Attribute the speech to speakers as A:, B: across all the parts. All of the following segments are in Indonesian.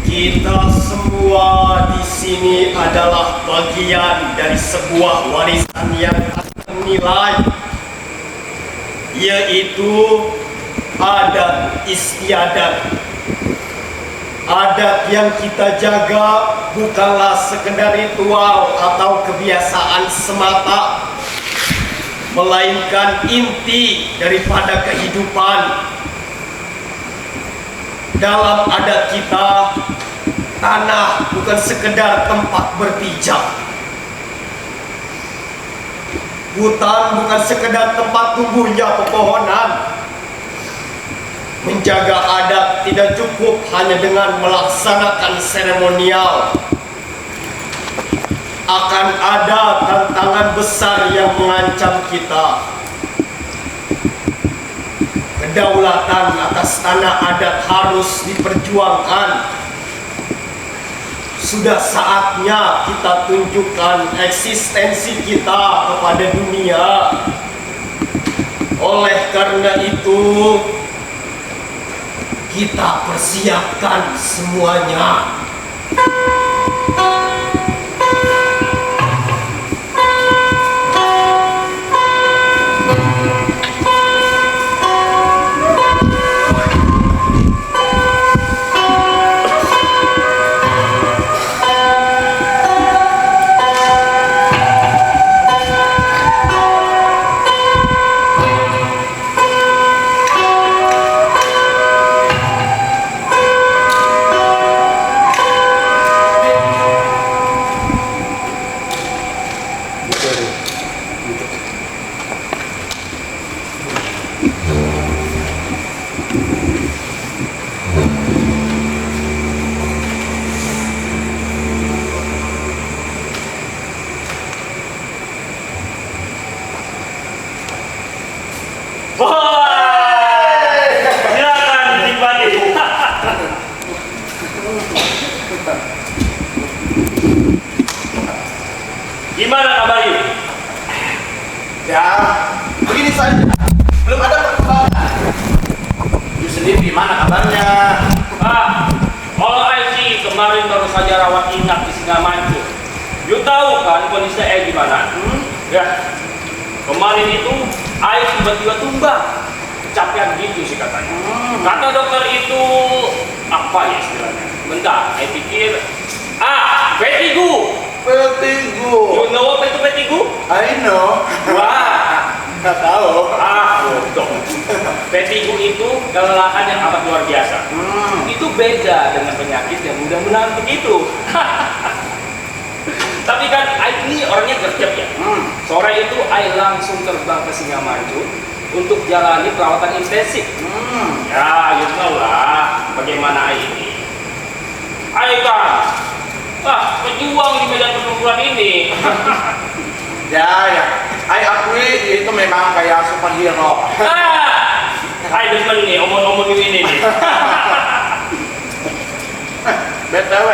A: Kita semua di sini adalah bagian dari sebuah warisan yang tak ternilai, yaitu adat istiadat. Adat yang kita jaga bukanlah sekedar ritual atau kebiasaan semata, melainkan inti daripada kehidupan. Dalam adat kita, tanah bukan sekedar tempat berpijak. Hutan bukan sekedar tempat tumbuhnya pepohonan. Menjaga adat tidak cukup hanya dengan melaksanakan seremonial. Akan ada tantangan besar yang mengancam kita. Kedaulatan atas tanah adat harus diperjuangkan. Sudah saatnya kita tunjukkan eksistensi kita kepada dunia. Oleh karena itu, kita persiapkan semuanya.
B: Silakan dinikmati. Gimana kabarnya?
C: Ya, begini saja. Belum ada perkembangan. You sendiri gimana kabarnya?
B: Kalau sih kemarin baru saja rawat inap di Singamancu. You tahu kan kondisinya gimana? Ya, kemarin itu air tiba-tiba tumbang. Kecapean gitu sih katanya. Kata dokter itu apa ya istilahnya? Bentar, saya pikir vertigo.
C: Vertigo.
B: You know apa itu vertigo?
C: I know.
B: Wah,
C: Nggak tahu.
B: bodoh. Vertigo itu kelelahan yang amat luar biasa. Itu beda dengan penyakit yang mudah-mudahan begitu. Tapi kan ini orangnya gercep ya. Sore itu Ai langsung terbang ke Singamancu untuk jalani perawatan intensif. Ya, you know lah bagaimana Ai ini. Ai kan Wah, pejuang di medan pertempuran ini.
C: Ya, ya. I akui itu memang kayak superhero.
B: Hai demen nih, omong-omong ini nih.
C: BTW,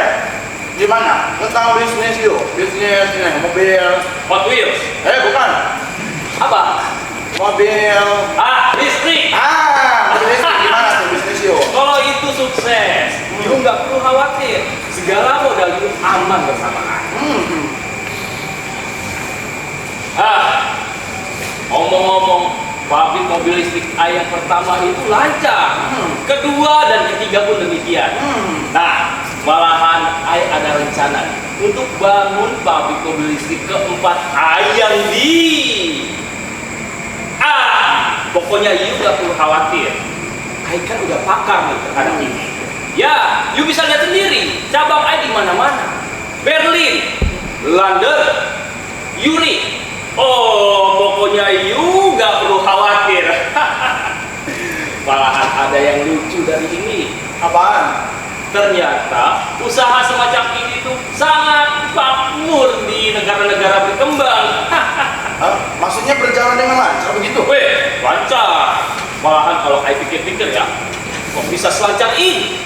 C: gimana? Tentang bisnis yuk. Bisnis ini, mobil.
B: Hot Wheels.
C: Bukan.
B: Apa?
C: Mobil.
B: Listrik.
C: Mobil listrik gimana tuh bisnis yuk?
B: Kalau itu sukses, you nggak perlu khawatir. Segala modal you aman bersamaan. Ngomong-ngomong, pabrik mobil listrik yang pertama itu lancar. Kedua dan ketiga pun demikian. Nah, malahan ada rencana untuk bangun pabrik mobil listrik keempat yang di pokoknya you gak perlu khawatir. Kan udah pakar nih terhadap ini. Ya, you bisa lihat sendiri. Cabang di mana-mana. Berlin, London, Yuri. Pokoknya you gak perlu khawatir. Malahan ada yang lucu dari ini.
C: Apaan?
B: Ternyata usaha semacam ini tuh sangat makmur di negara-negara berkembang.
C: Maksudnya berjalan dengan lancar begitu?
B: Lancar. Malahan kalau I pikir-pikir ya, kok bisa selancar ini?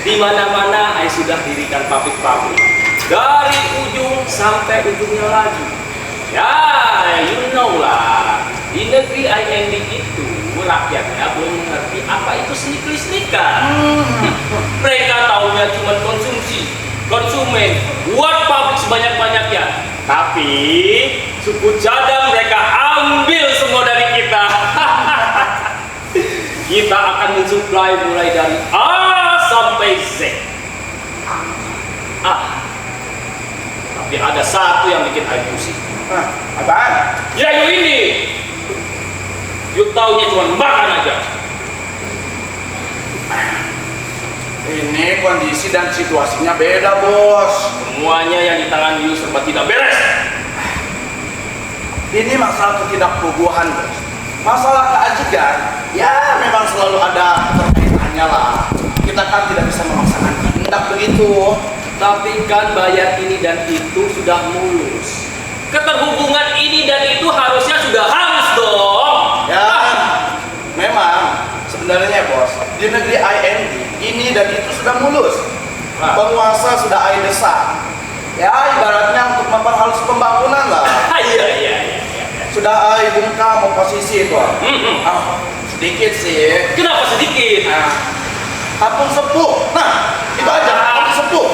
B: Di mana-mana I sudah dirikan pabrik-pabrik. Dari ujung sampai ujungnya lagi. Ya, you know lah. Di negeri IND itu rakyatnya belum mengerti apa itu sneak-sneakan. Mereka taunya cuma konsumsi, konsumen, buat pabrik sebanyak-banyaknya. Tapi suku cadang mereka ambil semua dari kita. Kita akan mensuplai mulai dari A sampai Z. Tapi ada satu yang bikin I pusing.
C: Apaan?
B: Ya ini. You taunya cuma makan aja.
C: Ini kondisi dan situasinya beda, bos.
B: Semuanya yang di tangan you serba tidak beres.
C: Ini masalah ketidakpuguhan, bos. Masalah keajikan, ya memang selalu ada terkaitannya lah. Kita kan tidak bisa memaksakan kehendak begitu.
B: Tapi kan bayar ini dan itu sudah mulus. Keterhubungan ini dan itu harusnya sudah halus dong.
C: Ya, memang sebenarnya bos, di negeri IND ini dan itu sudah mulus. Penguasa sudah desak. Ya ibaratnya untuk memperhalus pembangunan lah.
B: Iya.
C: Sudah bungkam oposisi itu. Sedikit sih.
B: Kenapa sedikit?
C: Kampung Sepuh. Nah, itu aja Kampung Sepuh.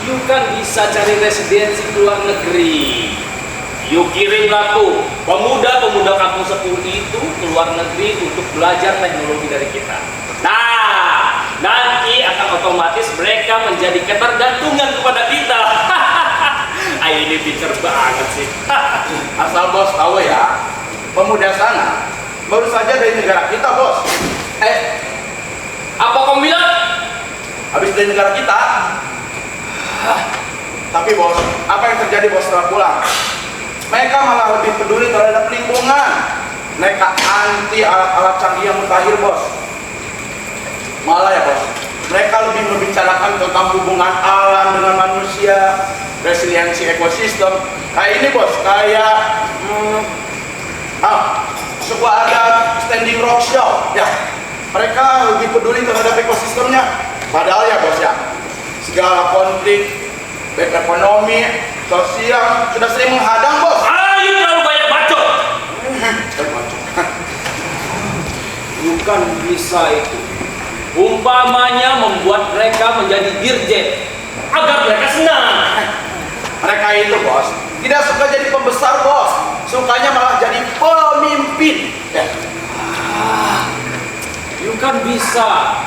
B: You kan bisa cari residensi ke luar negeri. You kirimlah tuh pemuda-pemuda Kampung Sepuh itu ke luar negeri untuk belajar teknologi dari kita. Nah, nanti akan otomatis mereka menjadi ketergantungan kepada kita. Ini pinter banget sih.
C: Asal bos tahu ya, pemuda sana baru saja dari negara kita, bos.
B: Apa kamu bilang?
C: Habis dari negara kita. Tapi bos, apa yang terjadi bos setelah pulang? Mereka malah lebih peduli terhadap lingkungan. Mereka anti alat-alat canggih yang mutakhir, bos. Malah ya bos, mereka lebih membicarakan tentang hubungan alam dengan manusia, resiliensi ekosistem. Kayak ini bos, kayak sebuah ada standing rock show. Ya, mereka lebih peduli terhadap ekosistemnya. Padahal ya bos ya, segala konflik, baik ekonomi, sosial sudah sering menghadang bos.
B: Ayo terlalu banyak bacot. Bukan bisa itu. Umpamanya membuat mereka menjadi dirjen agar mereka senang.
C: Mereka itu bos tidak suka jadi pembesar bos, sukanya malah jadi pemimpin.
B: You kan bisa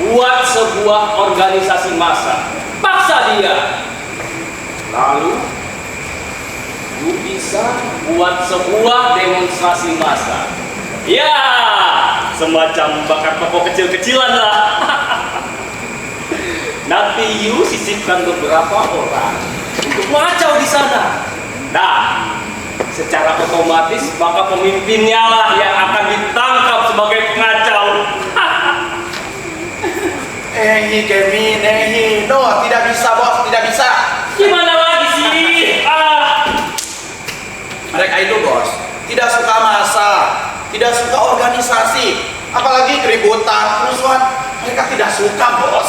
B: buat sebuah organisasi massa, paksa dia. Lalu you bisa buat sebuah demonstrasi massa. Ya, semacam bakar toko kecil-kecilan lah. Nanti you sisipkan beberapa orang untuk mengacau di sana. Nah, secara otomatis maka pemimpinnya lah yang akan ditangkap sebagai pengacau.
C: Nehi Kemi, Nehi. No, tidak bisa bos, tidak bisa.
B: Gimana lagi sih?
C: Mereka itu bos, tidak suka masa, tidak suka organisasi, apalagi keributan, kerusuhan. Mereka tidak suka bos.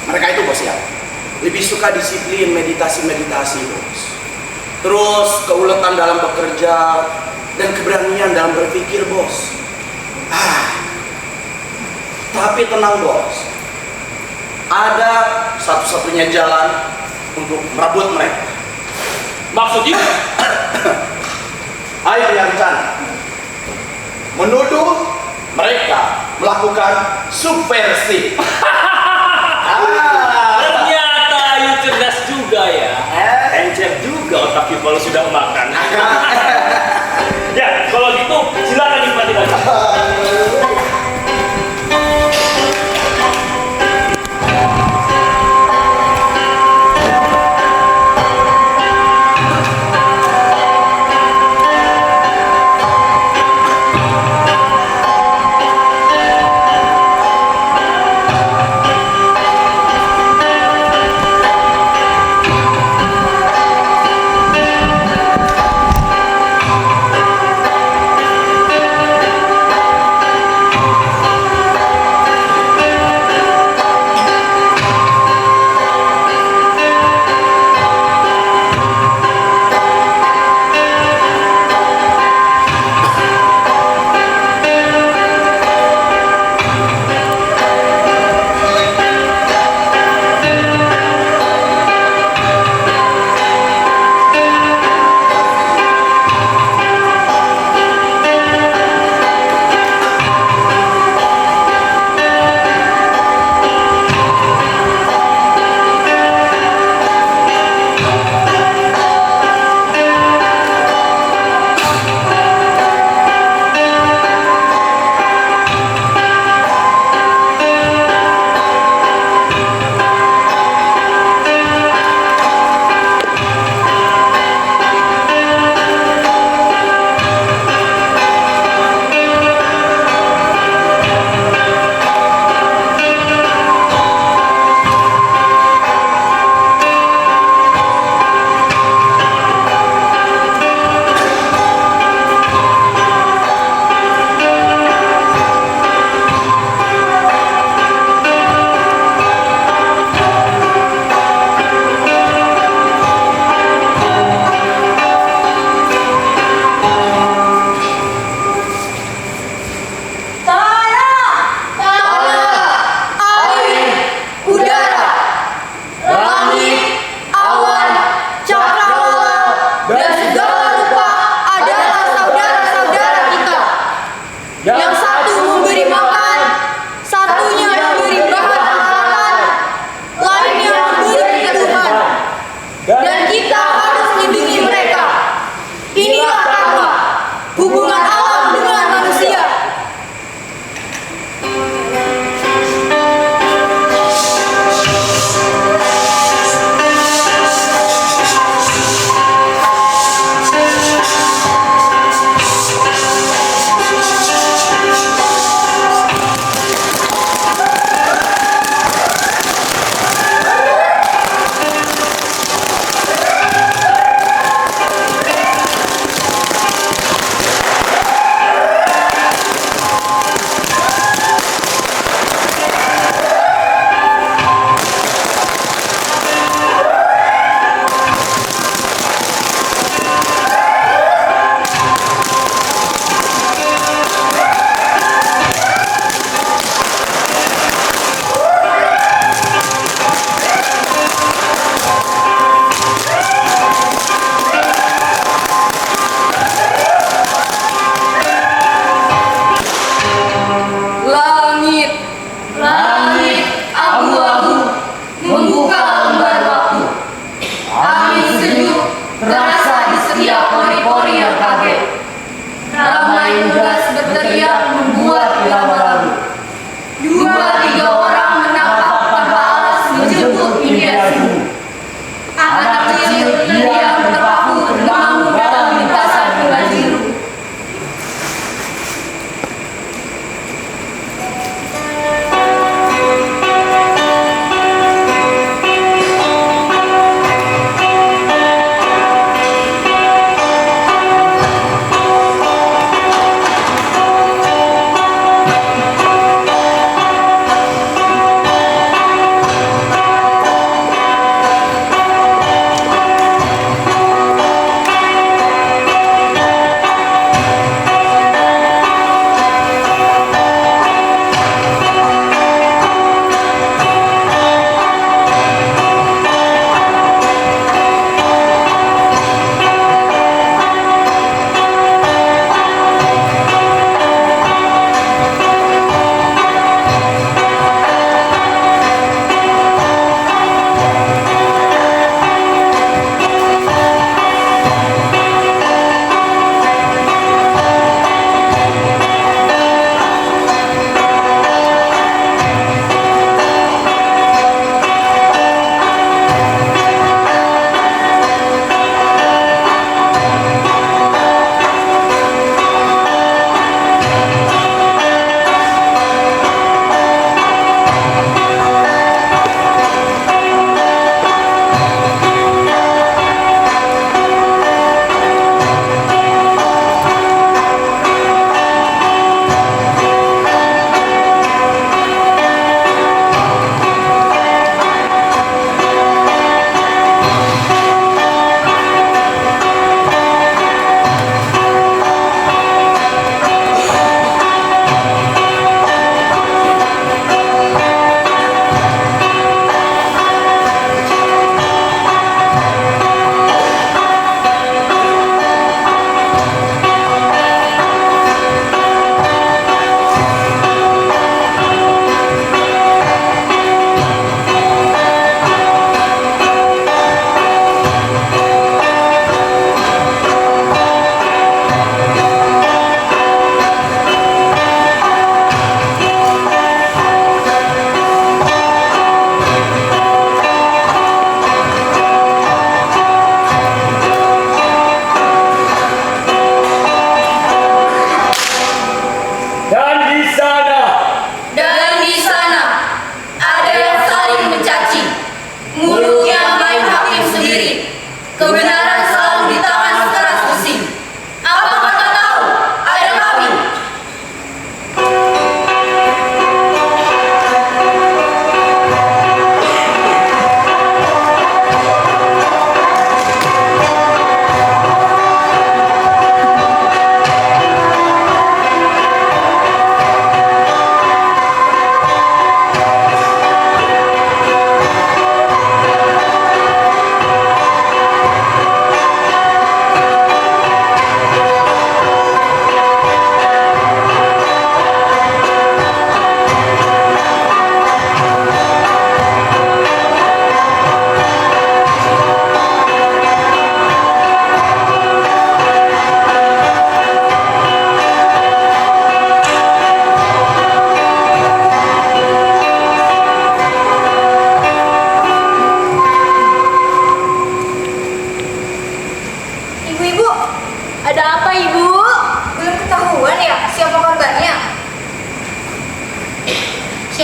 C: Mereka itu bos ya, lebih suka disiplin, meditasi bos. Terus keuletan dalam bekerja dan keberanian dalam berpikir bos. Tapi tenang bos, ada satu-satunya jalan untuk merebut mereka.
B: Maksudnya?
C: Ayo rencana menuduh mereka melakukan subversi.
B: Ternyata Ayu cerdas juga ya. Encer juga otaknya kalau sudah makan. Ya, kalau gitu silakan nikmati lagi.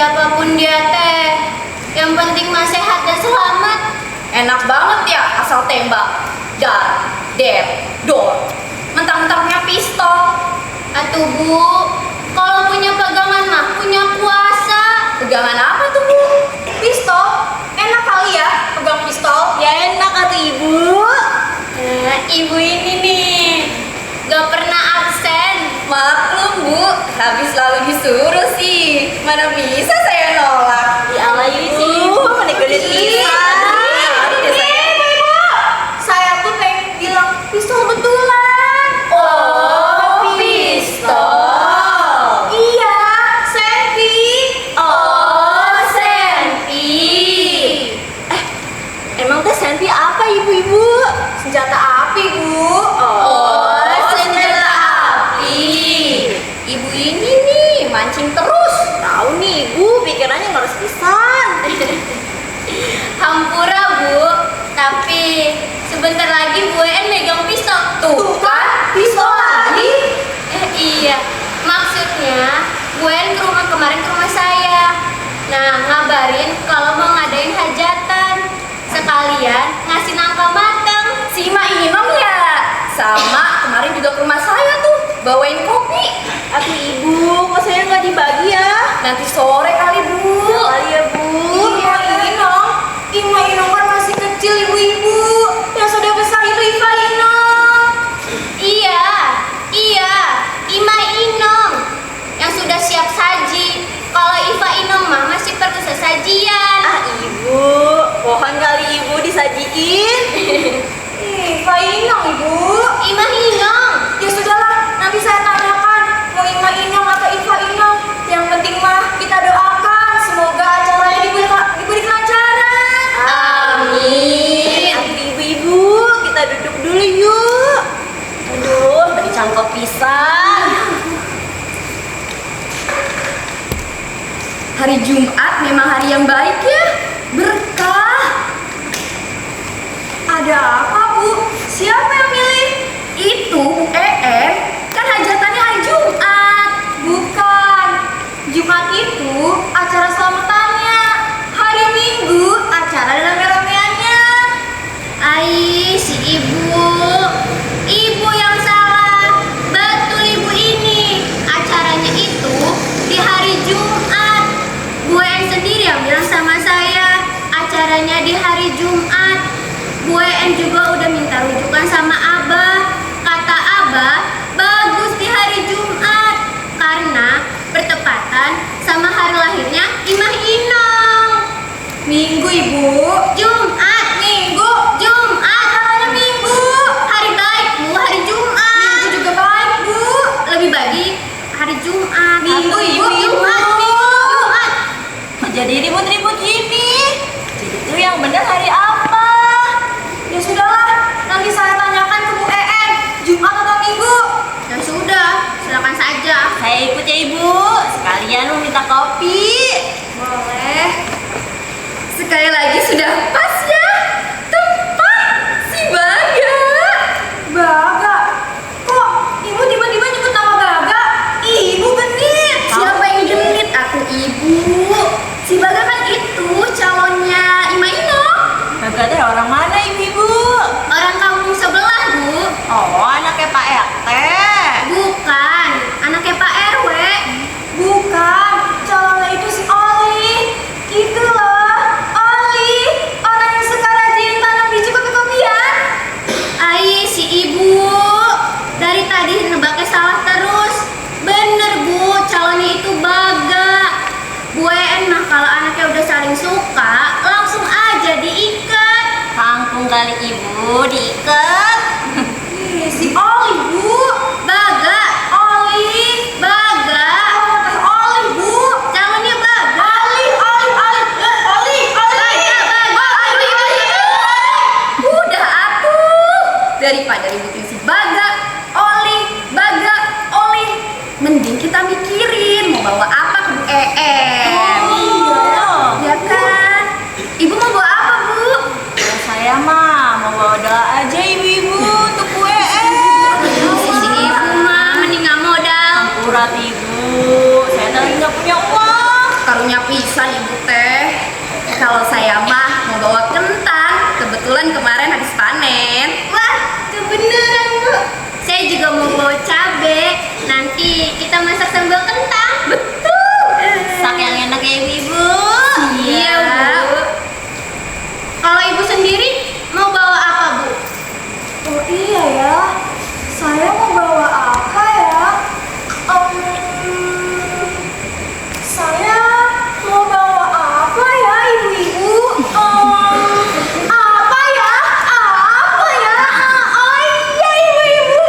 D: Siapapun dia teh, yang penting mah sehat dan selamat.
E: Enak banget ya asal tembak. Dar, der, dor. Mentang-mentang punya pistol.
D: Atuh Bu, kalau punya pegangan mah punya kuasa.
E: Pegangan apa tuh Bu? Pistol? Enak kali ya pegang pistol.
D: Ya enak atuh Ibu. Ibu ini nih gak pernah absen.
E: Maklum Bu, habis selalu disuruh sih. Mana bisa saya nolak.
D: Ya Allah Ibu,
E: menikah pisan. Saya tuh pengen bilang pistol betulan.
D: Oh, pistol.
E: Iya, Senpi.
D: Oh, Senpi.
E: Emang teh Senpi apa ibu-ibu? Senjata api Bu.
D: Oh, senjata api.
E: Ibu ini nih mancing terus. Tahu nih ibu, pikirannya harus pisan.
D: Hampura Bu, tapi sebentar lagi Bu En megang pistol.
E: Tuh kan, pistol lagi.
D: Iya, maksudnya Bu En kemarin ke rumah saya. Nah, ngabarin kalau mau ngadain hajatan. Sekalian ngasih nangka matang.
E: Si Ma Inom ya. Sama kemarin juga ke rumah saya tuh, bawain kopi.
D: Aduh Ibu, kok saya nggak dibagi ya?
E: Nanti sore kali Bu.
D: Kali ya Bu.
E: Iya Inom. Ima Inom kan masih kecil ibu-ibu. Yang sudah besar itu Iva Inom.
D: Iya, Ima Inom yang sudah siap saji. Kalau Iva Inom mah masih perlu sesajian.
E: Ibu, mohon kali ibu disajiin. Iva Inom ibu.
D: Ima Inom.
E: Ya sudahlah, nanti saya tanyakan mau Ima Inom atau Iva Inom. Yang penting mah kita doakan semoga acaranya diberi kelancaran.
D: Amin.
E: Ibu-ibu, kita duduk dulu yuk. Aduh, beri cangkok pisang. Hari Jumat memang hari yang baik ya, berkah. Ada apa Bu? Siapa yang milih? Itu Bu EM, kan hajatannya hari Jumat. Bukan, Jumat itu acara selamatannya. Hari Minggu acara rame-rameannya.
D: Ai, si Ibu. Ibu yang salah. Betul Ibu ini. Acaranya itu di hari Jumat. Bu En sendiri yang bilang sama saya acaranya di hari Jumat. Bu En juga udah minta rujukan sama Abah. Kata Abah, bagus di hari Jumat karena bertepatan sama hari lahirnya Imah Inong.
E: Minggu Ibu.
D: Jumat, Minggu, Jumat, namanya Minggu. Hari baik Bu, hari Jumat.
E: Minggu juga baik Bu.
D: Lebih baik hari Jumat.
E: Minggu,
D: Atau
E: Ibu,
D: Jumat,
E: Ibu.
D: Minggu, Jumat.
E: Jadi ribut-ribut gini. Jadi itu yang benar hari apa? Ya sudahlah, nanti saya tanyakan ke Bu EN, Jumat atau Minggu.
D: Ya sudah, silakan saja.
E: Saya ikut ya Ibu, sekalian mau minta kopi. Boleh. Sekali lagi sudah pas ya. Tepat si Baga. Baga? Kok Ibu tiba-tiba nyebut nama Baga? Ibu genit.
D: Siapa yang genit? Aku Ibu.
E: Si Baga kan itu calonnya Ima Ino. Baga teh orang mana ibu-ibu?
D: Orang kampung sebelah Bu.
E: Oh, anaknya Pak RT.
D: Bukan, anaknya Pak RW.
E: Bukan, calonnya itu si Oli. Itu loh, Oli. Orang yang suka rajin tanam biji kopi-kopian.
D: Ai, si Ibu. Dari tadi nebaknya salah terus. Bener Bu, calonnya itu Baga. Bu En mah kalau anaknya udah saling suka, langsung aja diikat.
E: Kangkung kali ibu diikat. Si Oli Bu.
D: Baga,
E: Oli.
D: Baga.
E: Oli Bu.
D: Calonnya Baga.
E: Oli. Udah atuh. Daripada ributin si Baga, Oli, Baga, Oli. Mending kita mikirin mau bawa apa ke Bu EM.
D: Iya.
E: Ya kan? Ibu mau bawa apa Bu? Saya mah mau bawa doa aja ibu-ibu untuk Bu EM. arisan ibu teh. Kalau saya mah mau bawa kentang, kebetulan kemarin habis panen.
D: Wah, kebeneran Bu. Saya juga mau bawa cabe. Nanti kita masak sambal kentang.
E: Betul.
D: Masak yang enak ya ibu-ibu.
E: Iya, Bu.
D: Kalau ibu sendiri mau bawa apa Bu?
E: Oh iya ya, saya mau bawa apa ya? Saya mau bawa apa ya ibu-ibu? Apa ya? Apa ya? Oh iya ibu-ibu,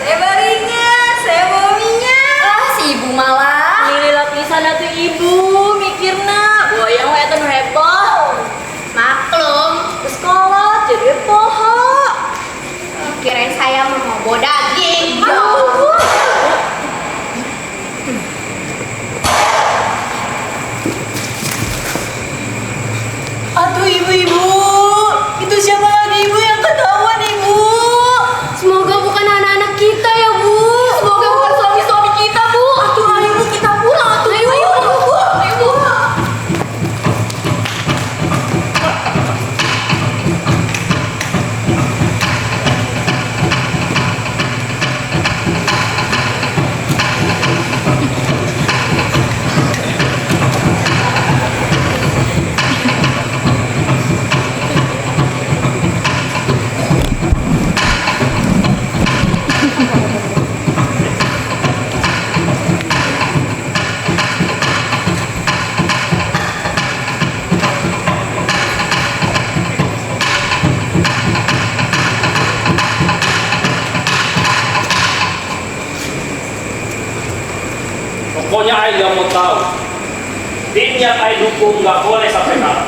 E: saya baru ingat, saya bawa minyak. Si ibu malah
F: Ini lapisan atuh ibu mikirna boyang we atuh heboh.
D: Maklum.
F: Sekolah jadi poho.
D: Kirain saya mau bawa daging.
F: Atuh ibu-ibu, itu siapa lagi ibu yang ketahuan ibu?
D: Semoga bukan anak-anak kita ya Bu.
F: Semoga bukan suami-suami kita bu. Atuh ayo ibu kita pulang atuh ibu. Ayo bu.
B: Pokoknya Ai gak mau tahu. Tim yang Ai dukung gak boleh sampai kalah.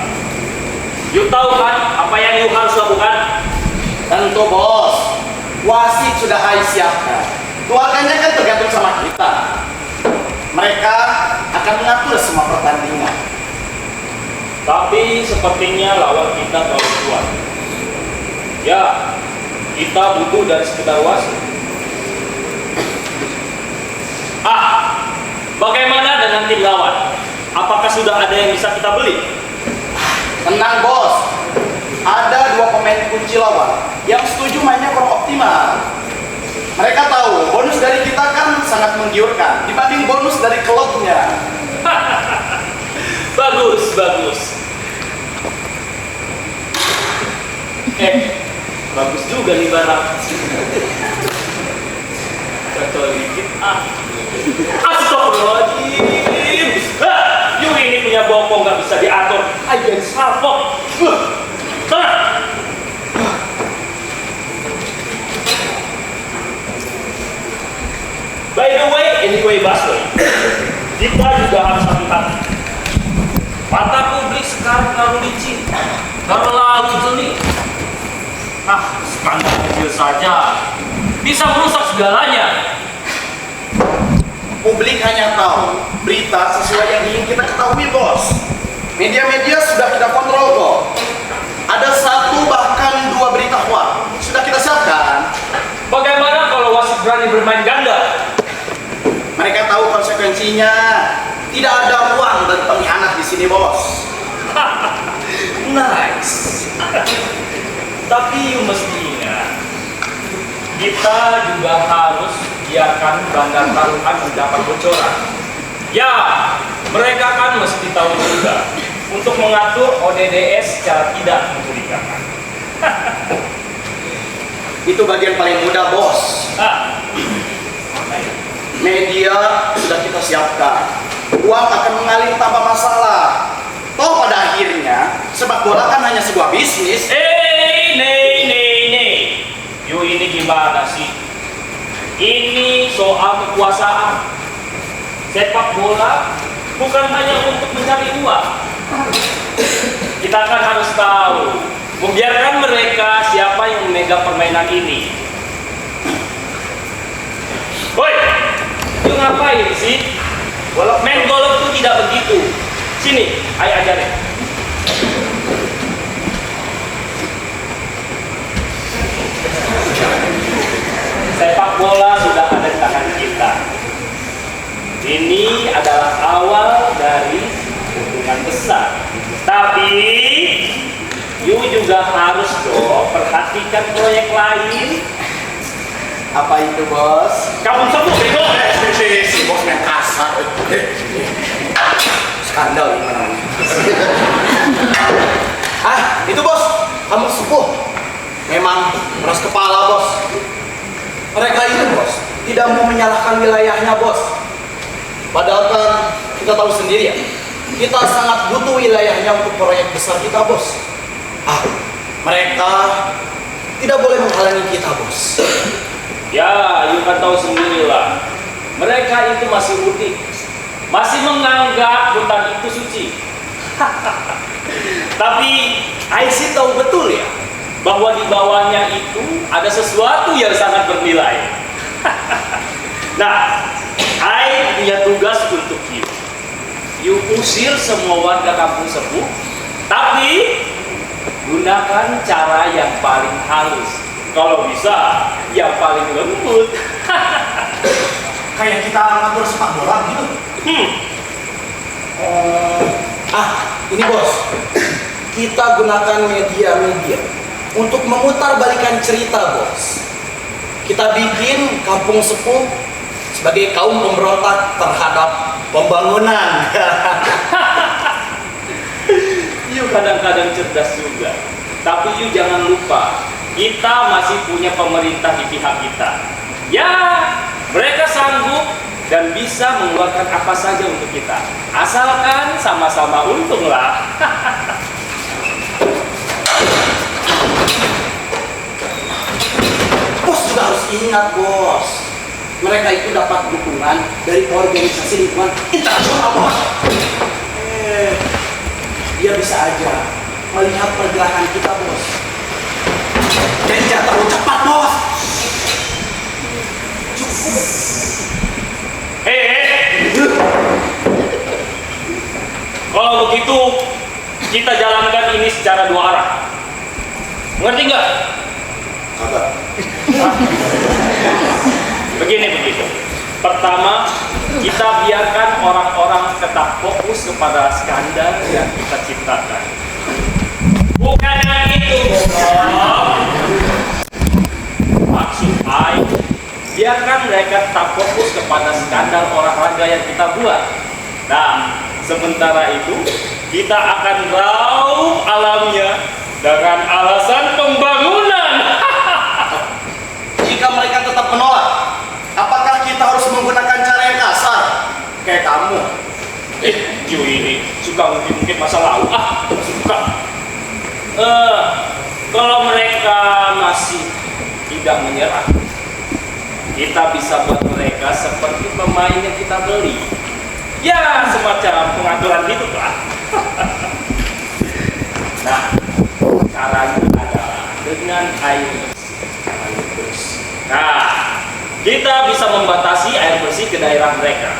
B: You tahu kan apa yang you harus lakukan?
C: Tentu bos, wasit sudah Ai siapkan. Keluarganya kan tergantung sama kita. Mereka akan mengatur semua pertandingan.
B: Tapi sepertinya lawan kita terlalu kuat. Ya, kita butuh dari sekedar wasit. Bagaimana dengan tim lawan? Apakah sudah ada yang bisa kita beli?
C: Tenang bos, ada 2 pemain kunci lawan yang setuju mainnya kurang optimal. Mereka tahu bonus dari kita kan sangat menggiurkan dibanding bonus dari klubnya.
B: Bagus, bagus. Bagus juga nih barang. Cocok dikit Astagfirullahaladzim. You ini punya bokong gak bisa diatur. Ayan salpok. Sana. By the way, anyway busway, kita juga harus hati-hati. Mata publik sekarang terlalu licin, terlalu jeli. Skandal kecil saja bisa merusak segalanya.
C: Publik hanya tahu berita sesuai yang ingin kita ketahui bos. Media-media sudah kita kontrol kok. Ada 1 bahkan 2 berita hoax sudah kita siapkan.
B: Bagaimana kalau wasit berani bermain ganda?
C: Mereka tahu konsekuensinya. Tidak ada uang dan pengkhianat di sini bos.
B: Nice. Tapi you mesti ingat, kita juga harus biarkan bandar taruhan mendapat bocoran. Ya, mereka kan mesti tahu juga untuk mengatur ODDS secara tidak mencurigakan.
C: Itu bagian paling mudah bos. Media sudah kita siapkan. Uang akan mengalir tanpa masalah. Toh pada akhirnya sepak bola kan hanya sebuah bisnis.
B: Nih. You ini gimana sih? Ini soal kekuasaan. Sepak bola bukan hanya untuk mencari uang. Kita kan harus tahu, membiarkan mereka siapa yang memegang permainan ini. Woi, you ngapain sih? Main golf itu tidak begitu. Sini, ayo ajarin. Sepak bola sudah ada di tangan kita. Ini adalah awal dari memperhatikan proyek lain.
C: Apa itu, Bos?
B: Kampung Sepuh, bego.
C: Si bos yang kasar. Skandal ini namanya. Itu bos, kamu sepuh. Memang keras kepala, Bos. Mereka itu, Bos, tidak mau menyalahkan wilayahnya, Bos. Padahal kan kita tahu sendiri ya, kita sangat butuh wilayahnya untuk proyek besar kita, Bos. Mereka tidak boleh menghalangi kita, Bos.
B: Ya, you kan tahu sendirilah. Mereka itu masih udik, masih menganggap hutan itu suci. Tapi Aisyah tahu betul ya, bahwa di bawahnya itu ada sesuatu yang sangat bernilai. Nah, I punya tugas untuk you. You usir semua warga Kampung Sepuh, tapi gunakan cara yang paling halus. Kalau bisa, yang paling lembut.
C: Kayak kita ngatur sepak bola gitu. Ini bos, kita gunakan media-media untuk memutar balikan cerita, Bos. Kita bikin Kampung Sepuh sebagai kaum pemberontak terhadap pembangunan.
B: You kadang-kadang cerdas juga, tapi you jangan lupa, kita masih punya pemerintah di pihak kita. Ya, mereka sanggup dan bisa mengeluarkan apa saja untuk kita, asalkan sama-sama untunglah.
C: Bos juga harus ingat, Bos, mereka itu dapat dukungan dari organisasi lingkungan internasional, Bos. Dia bisa aja melihat pergerakan kita, Bos. Jadi jangan terlalu cepat, Bos.
B: Kalau begitu, kita jalankan ini secara dua arah. Mengerti nggak?
C: Kagak.
B: Begini. Pertama, kita biarkan orang-orang tetap fokus kepada skandal yang kita ciptakan. Bukan yang itu, maksud I, biarkan mereka tetap fokus kepada skandal olahraga yang kita buat. Nah, sementara itu, kita akan raup alamnya dengan alasan pembangunan.
C: Jika mereka tetap menolak, apakah kita harus menggunakan cara yang kasar? Kayak kamu.
B: You ini suka mungkin masa lalu. Suka. Kalau mereka masih tidak menyerah, kita bisa buat mereka seperti pemain yang kita beli. Ya, semacam pengaturan gitu lah. Nah, caranya adalah dengan air bersih. Nah, kita bisa membatasi air bersih ke daerah mereka.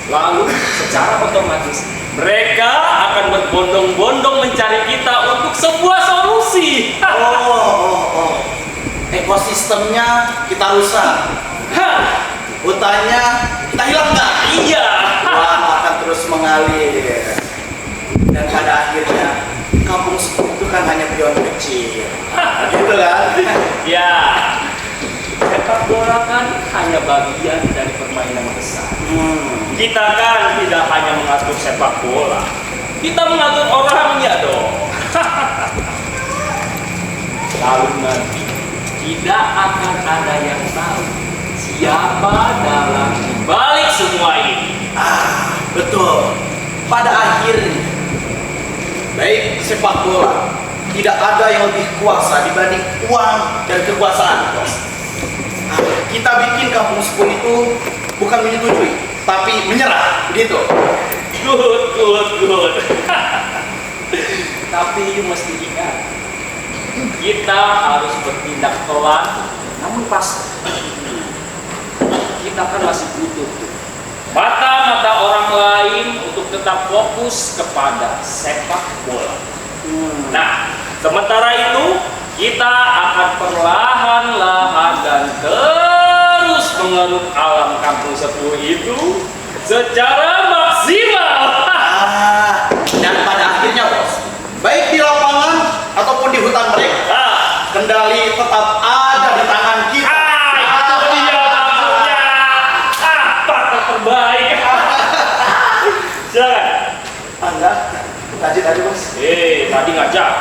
B: Lalu, secara otomatis, mereka akan berbondong-bondong mencari kita untuk sebuah solusi.
C: Ekosistemnya kita rusak. Hutannya kita hilangkan.
B: Iya.
C: Uang akan terus mengalir. Dan pada akhirnya, Kampung Sepuh itu kan hanya pion kecil. Gitu kan?
B: Ya. Sepak bola kan hanya bagian dari permainan besar. Kita kan tidak hanya mengatur sepak bola, kita mengatur orangnya dong. Lalu nanti tidak akan ada yang tahu siapa dalam balik semua ini.
C: Betul. Pada akhirnya, baik sepak bola, tidak ada yang lebih kuasa dibanding uang dan kekuasaan, Bos. Kita bikin Kampung Sepuh itu bukan menyetujui, tapi menyerah, begitu.
B: Good. Tapi you mesti ingat, kita harus bertindak pelan, namun pasti. Kita kan masih butuh mata-mata orang lain untuk tetap fokus kepada sepak bola. Nah, sementara itu kita akan perlahan-lahan dan terus mengeruk alam Kampung Sepuh itu secara maksimal.
C: Dan pada akhirnya, Bos, baik di lapangan ataupun di hutan mereka, kendali tetap Tajid aja bos.
B: Tadi ngajak.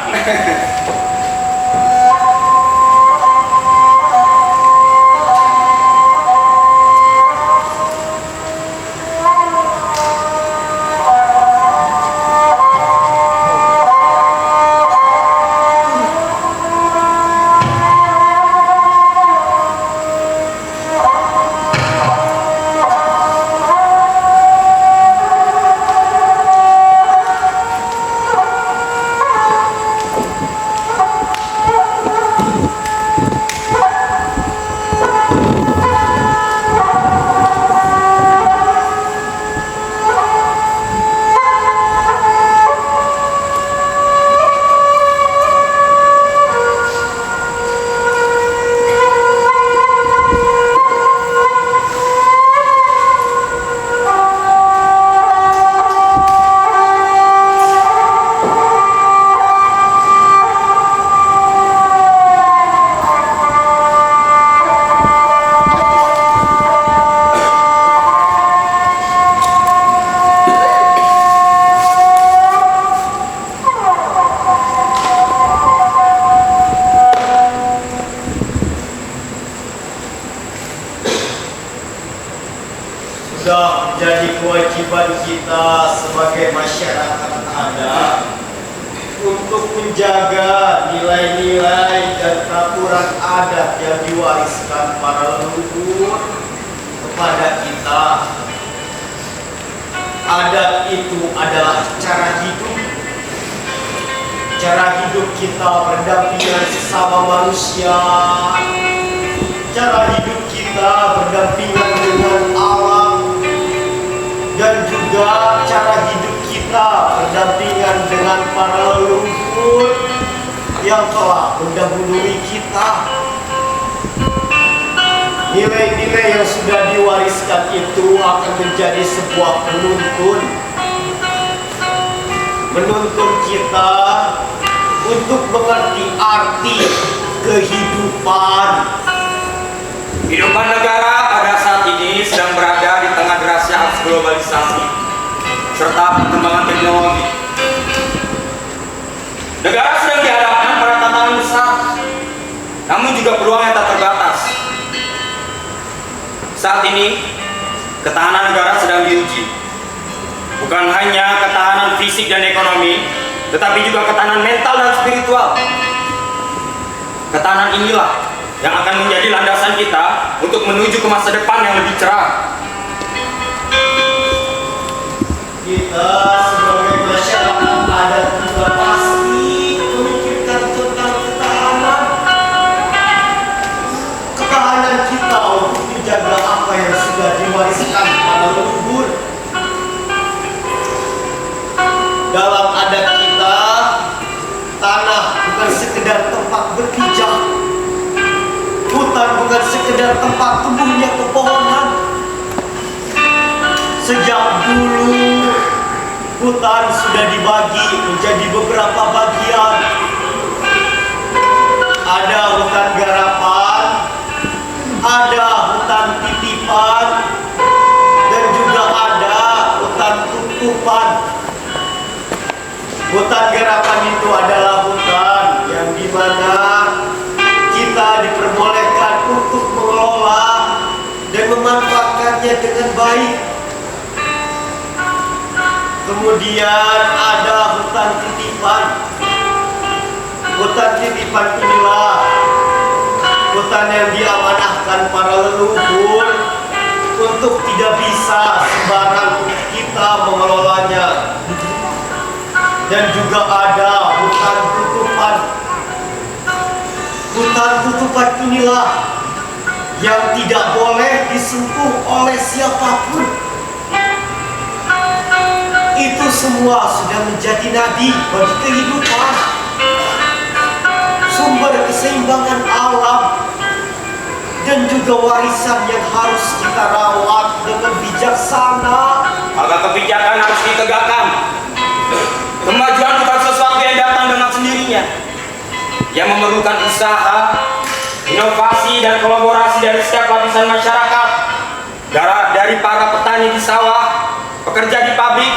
A: Sudah menjadi kewajiban kita sebagai masyarakat adat untuk menjaga nilai-nilai dan peraturan adat yang diwariskan para leluhur kepada kita. Adat itu adalah cara hidup. Cara hidup kita berdampingan sesama manusia. Cara hidup kita berdampingan dengan alam. Dan juga cara hidup kita berdampingan dengan para leluhur yang telah mendahului kita. Nilai-nilai yang sudah diwariskan itu akan menjadi sebuah menuntun kita untuk mengerti arti kehidupan.
G: Kehidupan negara pada saat ini sedang berada di tengah derasnya arus globalisasi serta perkembangan teknologi. Negara sedang dihadapkan pada tantangan besar, namun juga peluangnya tak terbatas. Saat ini, ketahanan negara sedang diuji. Bukan hanya ketahanan fisik dan ekonomi, tetapi juga ketahanan mental dan spiritual. Ketahanan inilah yang akan menjadi landasan kita untuk menuju ke masa depan yang lebih cerah.
A: Kita sebagai masyarakat adat juga pasti memikirkan tentang ketahanan. Ketahanan kita untuk menjaga apa yang sudah diwariskan para leluhur. Dalam adat kita, tanah bukan sekedar tempat berpijak. Hutan bukan sekedar tempat tumbuhnya pepohonan. Sejak dulu, hutan sudah dibagi menjadi beberapa bagian. Ada hutan garapan, ada hutan titipan, dan juga ada hutan tutupan. Hutan garapan itu adalah hutan yang dimana kita diperbolehkan untuk mengelola dan memanfaatkannya dengan baik. Kemudian ada hutan titipan. Hutan titipan inilah hutan yang diamanahkan para leluhur untuk tidak bisa sembarang kita mengelolanya. Dan juga ada hutan tutupan. Hutan tutupan inilah yang tidak boleh disentuh oleh siapapun. Itu semua sudah menjadi nadi bagi kehidupan, sumber keseimbangan alam, dan juga warisan yang harus kita rawat dengan bijaksana.
G: Maka kebijakan harus ditegakkan. Kemajuan bukan sesuatu yang datang dengan sendirinya, yang memerlukan usaha, inovasi, dan kolaborasi dari setiap lapisan masyarakat, dari para petani di sawah, pekerja di pabrik,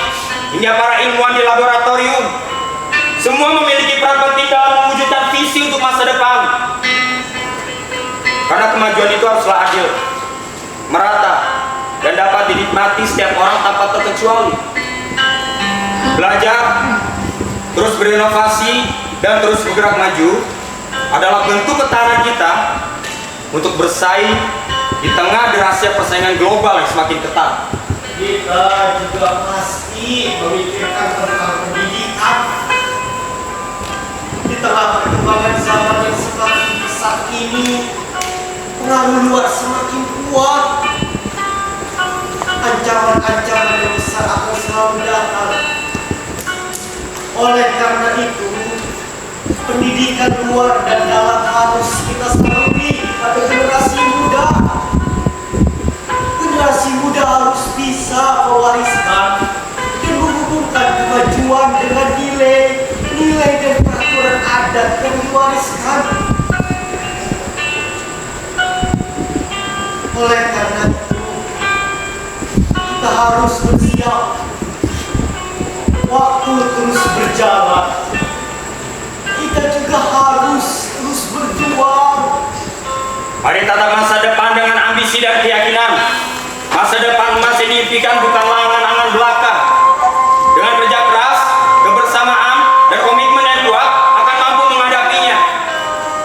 G: hingga para ilmuwan di laboratorium, semua memiliki peran penting dalam mewujudkan visi untuk masa depan. Karena kemajuan itu haruslah adil, merata, dan dapat dinikmati setiap orang tanpa terkecuali. Belajar, terus berinovasi, dan terus bergerak maju adalah bentuk ketahanan kita untuk bersaing di tengah derasnya persaingan global yang semakin ketat.
A: Kita juga pasti memikirkan tentang pendidikan. Di tengah perkembangan zaman yang semakin pesat ini, pengaruh luar semakin kuat. Ancaman-ancaman yang besar akan selalu datang. Oleh karena itu, pendidikan luar dan dalam harus kita serahkan pada generasi muda. Generasi muda harus bisa mewariskan dan menghubungkan kemajuan dengan nilai dan peraturan adat yang diwariskan. Oleh karena itu, kita harus bersiap. Waktu terus berjalan. Kita juga harus terus berjuang.
G: Mari tatap masa depan dengan ambisi dan keyakinan. Masa depan emas yang diimpikan bukanlah angan-angan belaka. Dengan kerja keras, kebersamaan, dan komitmen yang kuat akan mampu menghadapinya.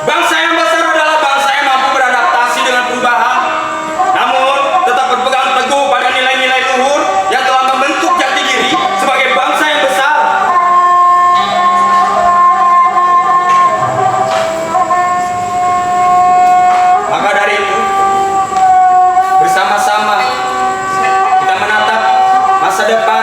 G: Bangsa yang besar adalah bangsa yang mampu beradaptasi dengan perubahan, namun tetap berpegang teguh pada nilai-nilai luhur yang telah membentuk jati diri sebagai bangsa yang besar. Maka dari itu, bersama-sama kita menatap masa depan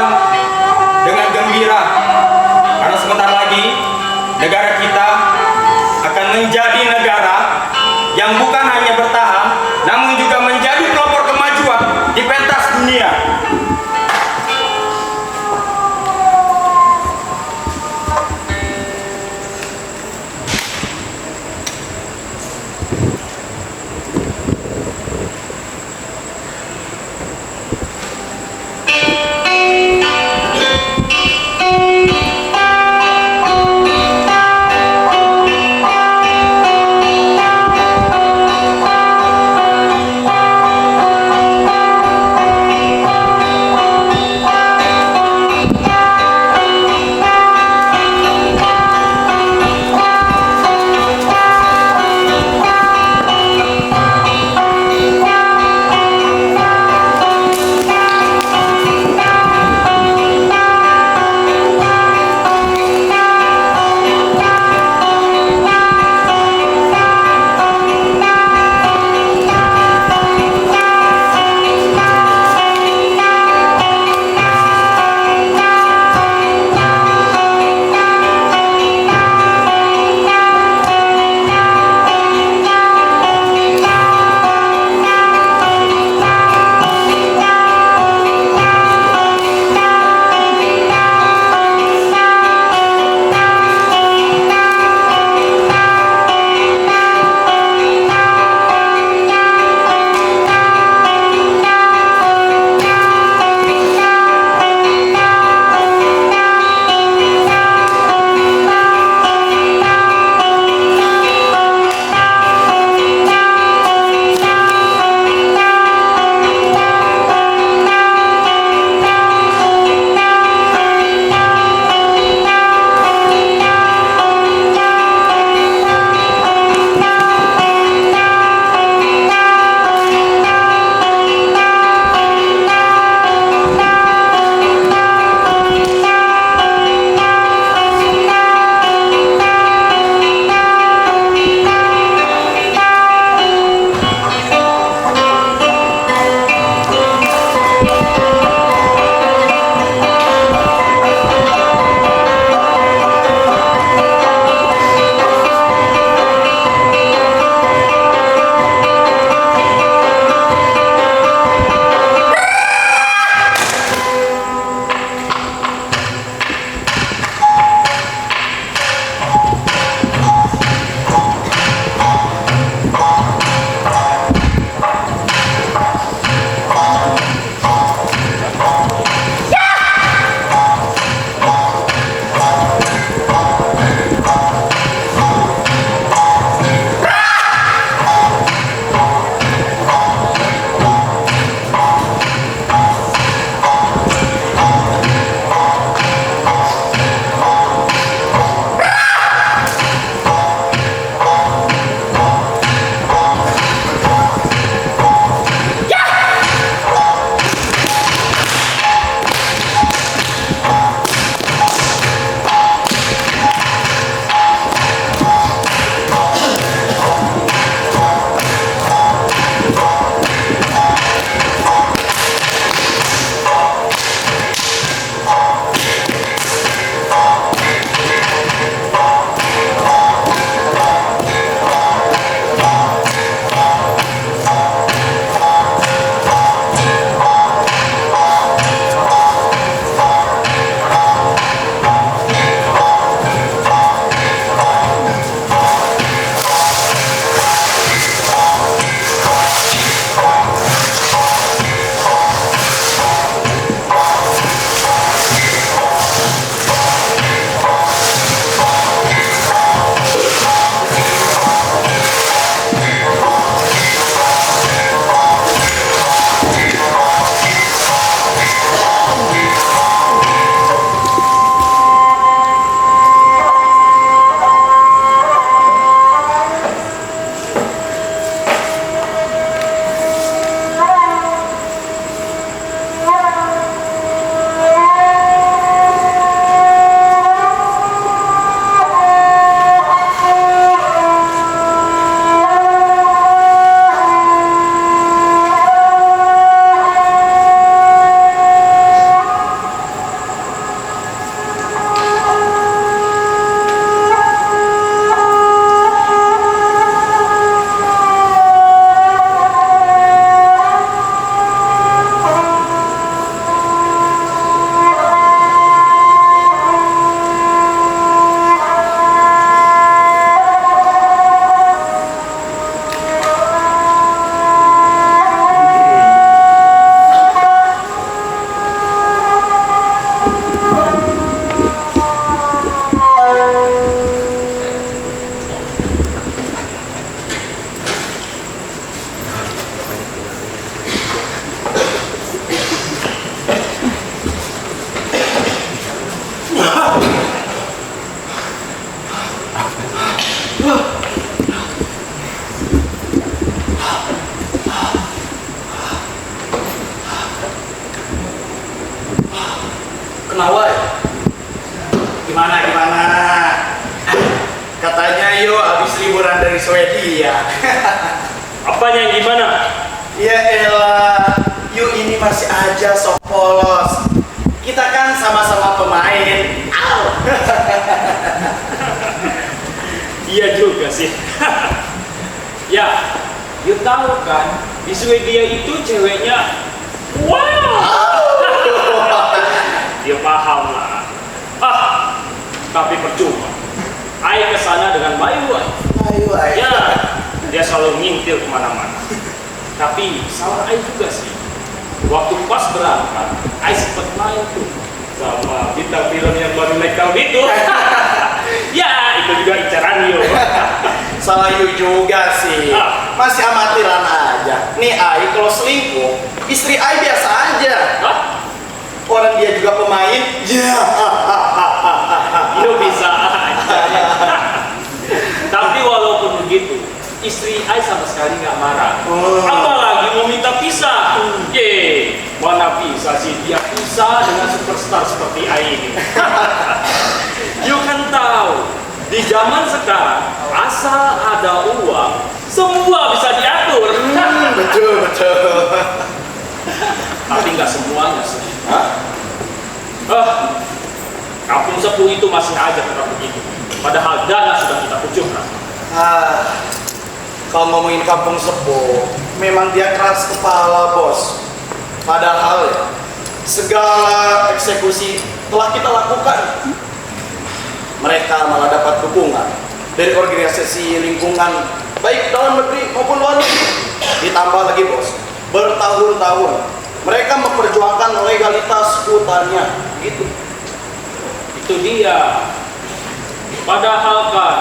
C: Nah, katanya yo habis liburan dari Swedia.
B: Apanya yang gimana?
C: Ya elah, yuk ini masih aja sok polos. Kita kan sama-sama pemain. Au.
B: Iya juga sih. Ya, you tahu kan, di Swedia itu ceweknya, wow. Dia paham lah. Tapi percuma. Ai kesana dengan baik.
C: Ayo, ayo.
B: Ya, dia selalu ngintil kemana-mana. Tapi salah Ai juga sih. Waktu pas berangkat, Ai sempat main tuh sama bintang film yang baru naik tahun itu. Ya, itu juga incaran yo.
C: Salah you juga sih. Masih amatiran aja. Nih Ai kalau selingkuh, istri Ai biasa aja.
B: Hah?
C: Orang dia juga pemain. Ya.
B: Yo bisa aja. Tapi walaupun begitu, istri Ai sama sekali nggak marah. Apalagi mau minta pisah. Mana bisa sih dia pisah dengan superstar seperti Ai ini. You kan tahu, di zaman sekarang asal ada uang, semua bisa diatur.
C: Betul.
B: Tapi nggak semuanya sih. Kampung Sepuh itu masih aja tetap begitu. Padahal dana sudah kita kucurkan.
C: Kalau ngomongin Kampung Sepuh, memang dia keras kepala, Bos. Padahal ya, segala eksekusi telah kita lakukan. Mereka malah dapat dukungan dari organisasi lingkungan, baik dalam negeri maupun luar negeri. Ditambah lagi, Bos, bertahun-tahun mereka memperjuangkan legalitas hutannya, gitu.
B: Itu dia. Padahal kan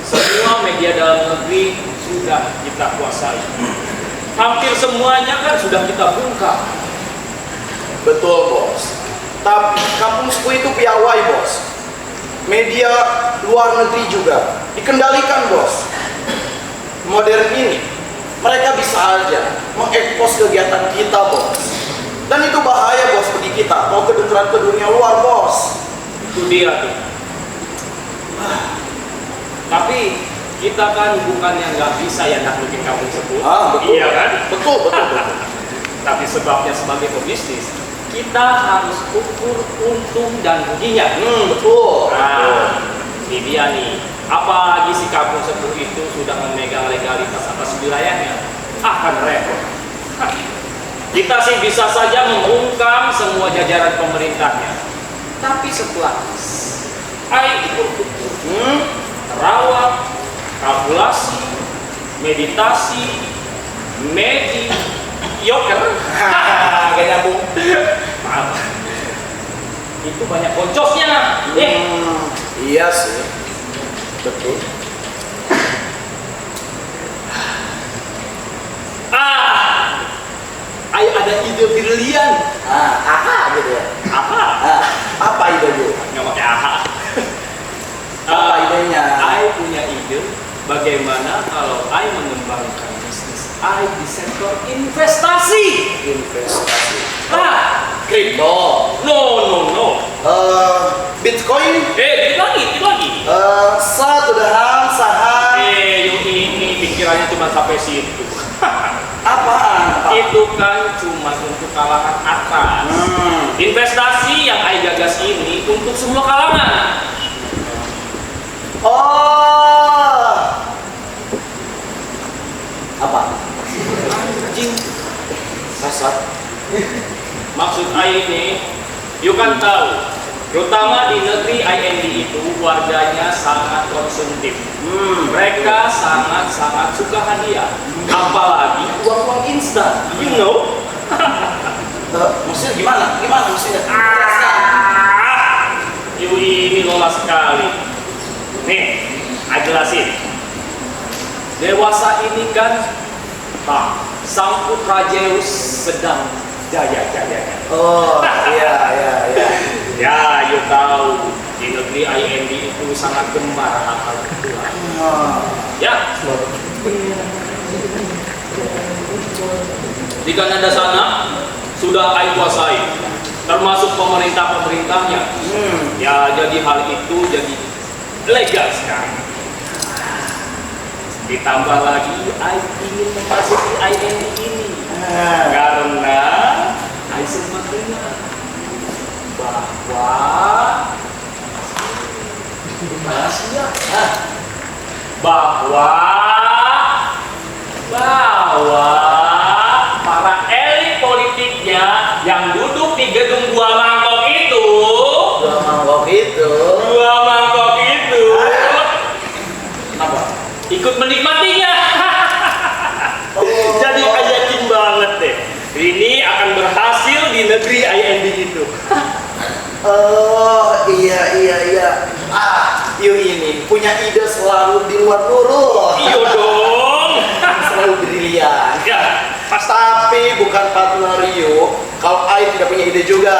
B: semua media dalam negeri sudah kita kuasai. Hampir semuanya kan sudah kita bungkam.
C: Betul, Bos. Tapi Kampung Sepuh itu piawai, Bos. Media luar negeri juga dikendalikan, Bos. Modern ini mereka bisa aja mengekspos kegiatan kita, Bos. Dan itu bahaya, Bos, bagi kita mau kedengeran ke dunia luar, Bos.
B: Itu dia tuh. Tapi kita kan bukan yang nggak bisa ya naklukin Kampung Sepuh.
C: Betul.
B: Iya kan?
C: Betul.
B: Tapi sebabnya sebagai pebisnis, kita harus ukur untung dan ruginya.
C: Betul.
B: Nah, ini dia nih. Apalagi si Kampung Sepuh itu sudah memegang legalitas atas wilayahnya, akan repot. Kita sih bisa saja membungkam semua jajaran pemerintahnya. Tapi setelah Ai ukur-ukur, terawat, kalkulasi, meditasi, yoker.
C: Gak nyambung.
B: Maaf. Itu banyak boncosnya.
C: Iya sih. Betul.
B: Ai ada ide brilian.
C: Gitu ya. Apa idenya?
B: Nggak pakai aha.
C: Apa idenya?
B: Ai punya ide bagaimana kalau Ai mengembangkan bisnis Ai di sektor investasi.
C: Kripto.
B: No.
C: Bitcoin.
B: Dikit lagi.
C: Saham.
B: Ini pikirannya cuma sampai situ.
C: Apaan?
B: Itu kan cuma untuk kalangan atas. Investasi yang Ai gagas ini untuk semua kalangan.
C: Apa?
B: Anjing.
C: Sasar.
B: Maksud Ai ini, you kan tahu, terutama di negeri IND itu warganya sangat konsumtif. Mereka sangat suka hadiah, apalagi uang instan. You know?
C: Maksudnya gimana? Gimana maksudnya?
B: Ibu ini lola sekali. Nih, Ai jelasin. Dewasa ini kan, sang putra Zeus sedang jaya-jayanya.
C: Iya.
B: Ya, you tahu di negeri IND itu sangat gemar hal-hal itulah. Ya. Di Kanada sana sudah Ai kuasai. termasuk pemerintahnya. Ya, jadi hal itu jadi legal sekarang. Ditambah lagi, I ingin memasuki IND ini karena I sempat dengar bahwa para elit politiknya yang duduk di gedung Dua Mangkok itu
C: Apa?
B: ikut menikmatinya. Jadi I yakin banget deh, ini akan berhasil di negeri IND itu.
C: Oh iya. You ini punya ide selalu di luar nurul.
B: Iyo dong.
C: Selalu brilian.
B: Ya,
C: Tapi bukan partner you kalau I tidak punya ide juga.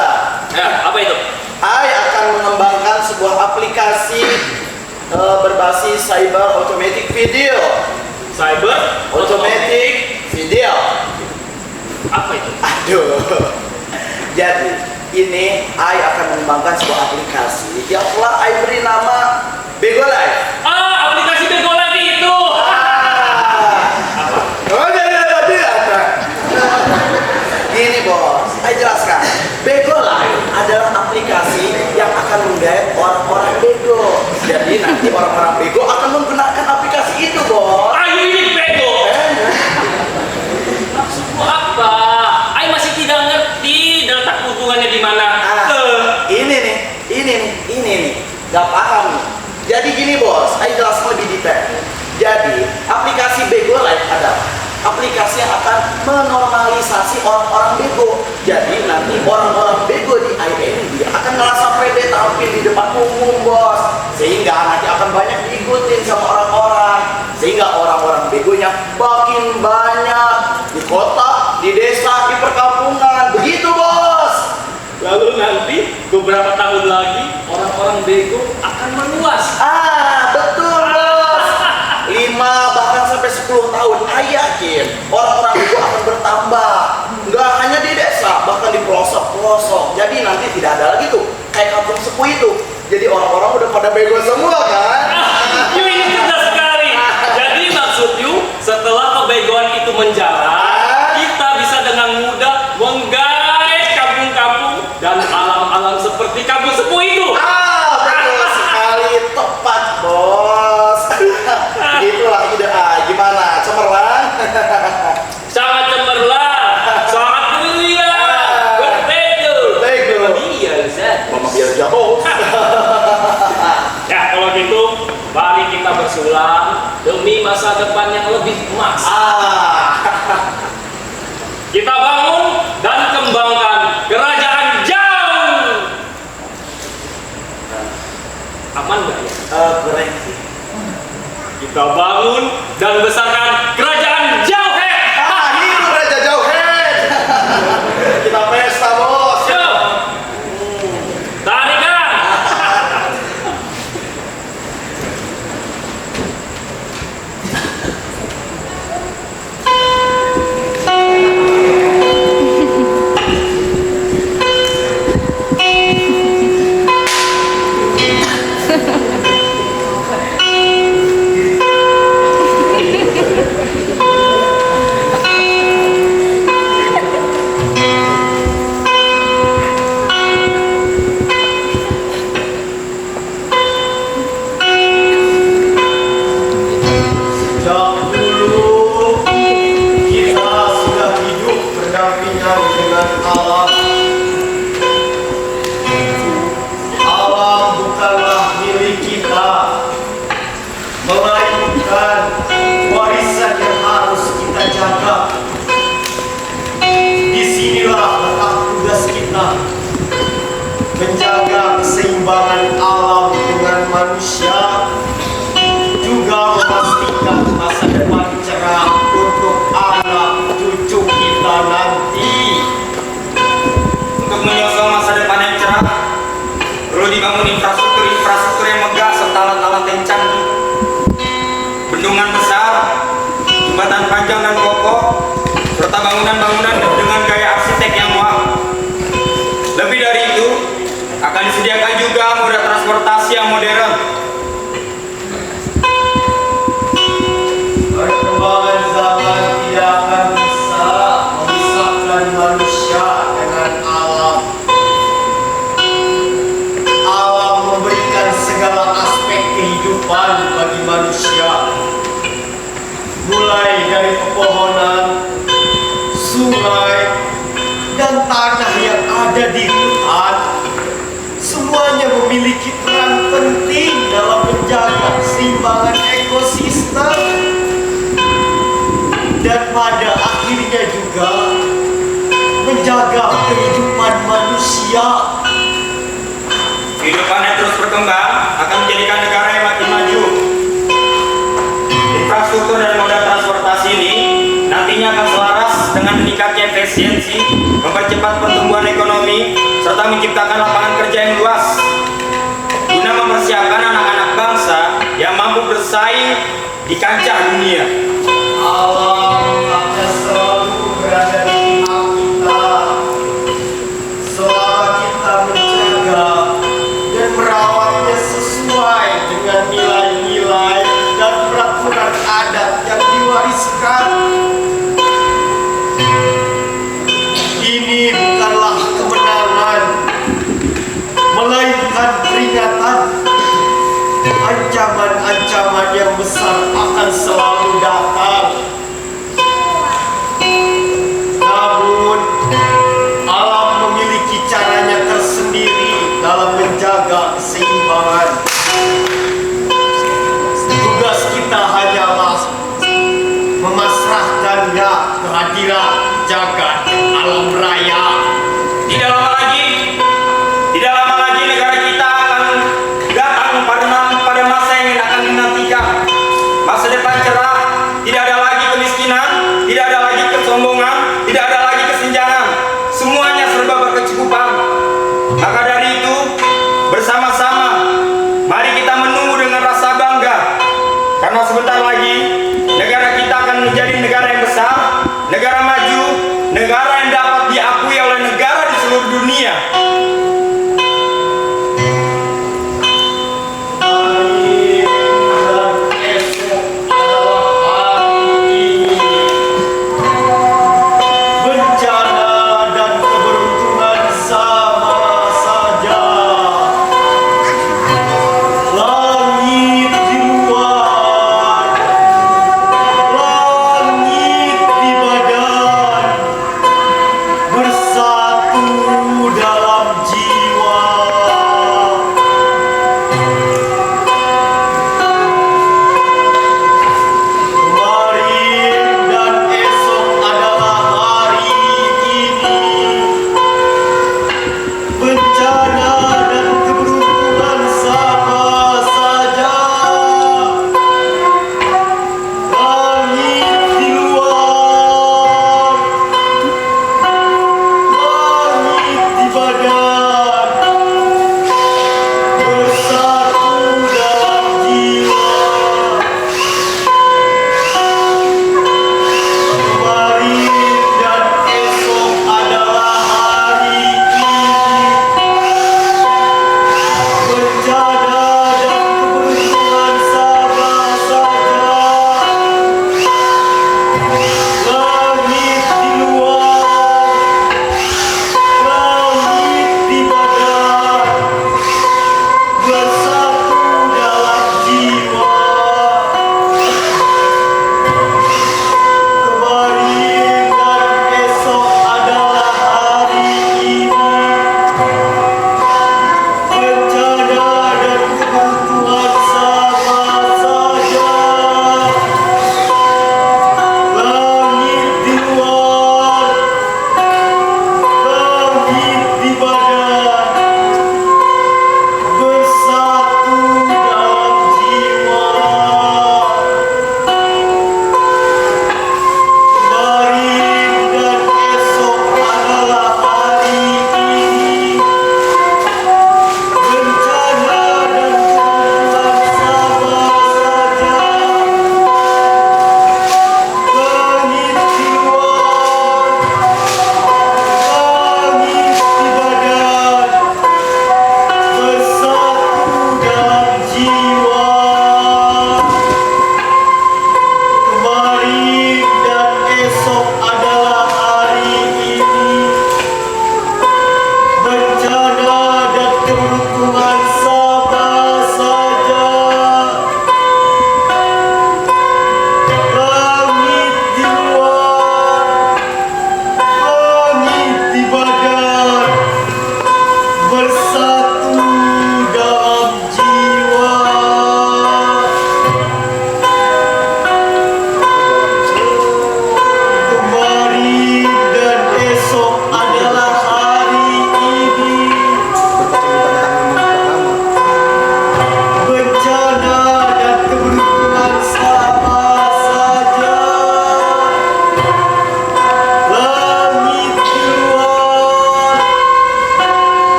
B: ya, apa itu?
C: I akan mengembangkan sebuah aplikasi berbasis cyber automatic video.
B: Cyber
C: Automatic video.
B: Apa itu?
C: Aduh. Jadi ini I akan mengembangkan sebuah aplikasi yang telah I beri nama Bego Live.
B: Aplikasi Bego lagi itu.
C: Gini bos, I jelaskan. Bego Live adalah aplikasi yang akan menggait orang-orang bego. Jadi nanti orang-orang bego akan menggunakan aplikasi itu bos.
B: Ayo ini Bego. Maksudmu apa? I masih tidak ngerti letak keuntungannya di mana.
C: Ini nih, gak paham nih. Jadi gini bos, I jelaskan lebih detail. Jadi aplikasi Bego Live adalah aplikasi yang akan menormalisasi orang-orang bego. Jadi nanti orang-orang bego di IND akan merasa pede tampil di depan umum bos. Sehingga nanti akan banyak diikutin sama orang-orang. Sehingga orang-orang begonya makin banyak di kota, di desa, di perkampungan. Begitu bos.
B: Lalu nanti beberapa tahun lagi orang-orang bego akan meluas.
C: Betul bos. 5 bahkan sampai 10 tahun, I yakin orang-orang bego akan bertambah. Nggak hanya di desa, bahkan di pelosok-pelosok. Jadi nanti tidak ada lagi tuh kayak kampung sepuh itu. Jadi orang-orang udah pada bego semua kan?
B: You ini cerdas sekali. Jadi maksud you setelah kebegoan itu menjalar, kita bisa dengan mudah menggait kampung-kampung dan alam-alam seperti kampung sepuh itu.
C: Betul sekali, tepat bos. Itulah ide gimana, cemerlang?
B: Sangat cemerlang, sangat brilian, betul. Iya, Ustaz.
C: Mama biar jauh.
B: Ya kalau gitu, mari kita bersulang demi masa depan yang lebih emas. Kita bangun dan kembangkan kerajaan jauh. Aman nggak ya?
C: Keren sih.
B: Kita bangun dan besarkan kerajaan jauh.
C: Hidup Raja Jauhead. Kita pesta bos.
B: Yo, tarikan.
A: Sejak dulu kita sudah hidup berdampingan dengan alam. Alam bukanlah milik kita, melainkan warisan yang harus kita jaga. Disinilah letak tugas kita, menjaga keseimbangan alam dengan manusia, juga memastikan masa depan cerah untuk anak cucu kita nanti.
G: Untuk menyusul masa depan yang cerah, perlu dibangun infrastruktur yang megah serta alat-alat yang canggih. Bendungan besar, jembatan panjang dan kokoh, serta bangunan-bangunan dengan gaya arsitek yang wow. Lebih modern.
A: Perkembangan zaman tidak akan bisa memisahkan manusia dengan alam. Alam memberikan segala aspek kehidupan bagi manusia. Mulai dari pepohonan, sungai, dan tanah yang ada di hutan, semuanya memiliki peran penting dalam menjaga keseimbangan ekosistem dan pada akhirnya juga menjaga kehidupan manusia.
G: Kehidupan yang terus berkembang akan menjadikan negara yang makin maju. Infrastruktur dan moda transportasi ini nantinya akan selaras dengan meningkatnya efisiensi, mempercepat pertumbuhan ekonomi, serta menciptakan lapangan kerja yang luas guna mempersiapkan anak-anak bangsa yang mampu bersaing di kancah dunia.
A: Alam akan selalu berada di pihak kita selama kita menjaga dan merawatnya sesuai dengan nilai-nilai dan peraturan adat yang diwariskan. Ini bukanlah kemenangan, melainkan peringatan. Ancaman-ancaman yang besar akan selalu datang. Namun, alam memiliki caranya tersendiri dalam menjaga keseimbangan. Tugas kita hanyalah memasrahkannya kehadiran jagat alam raya.
G: Tidak lama lagi negara kita akan datang pada masa yang akan dinantikan. Masa depan cerah, tidak ada lagi kemiskinan, tidak ada lagi kesombongan, tidak ada lagi kesenjangan. Semuanya serba berkecukupan. Maka dari itu, bersama-sama, mari kita menunggu dengan rasa bangga. Karena sebentar lagi, negara kita akan menjadi negara yang besar, negara maju, negara yang dapat diakui oleh negara di seluruh dunia.